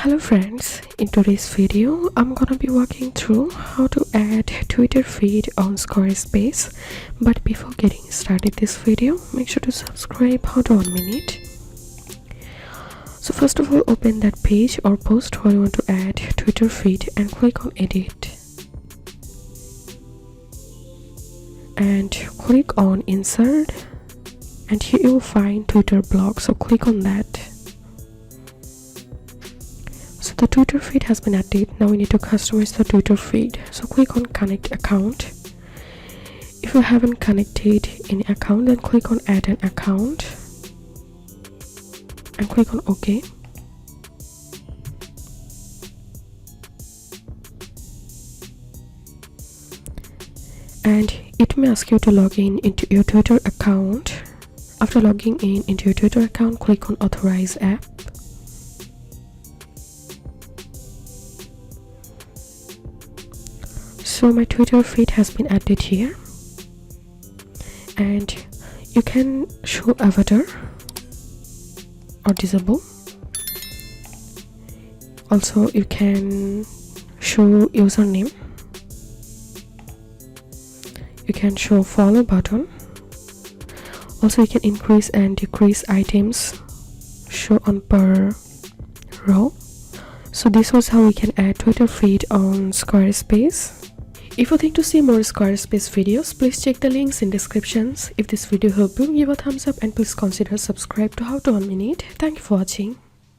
Hello friends, in today's video I'm gonna be walking through how to add Twitter feed on Squarespace. But before getting started this video, make sure to subscribe. Hold on a minute. So first of all, open that page or post where you want to add Twitter feed and click on edit and click on insert, and here you will find Twitter blog, so click on that. So the Twitter feed has been added. Now we need to customize the Twitter feed, so click on connect account. If you haven't connected any account, then click on add an account and click on OK. And it may ask you to log in into your Twitter account. After logging in into your Twitter account, click on authorize app. So my Twitter feed has been added here, and you can show avatar or disable. Also you can show username, you can show follow button. Also you can increase and decrease items show on per row. So this was how we can add Twitter feed on Squarespace. If you think to see more Squarespace videos, please check the links in descriptions. If this video helped you, give a thumbs up and please consider subscribe to How to 1 Minute. Thank you for watching.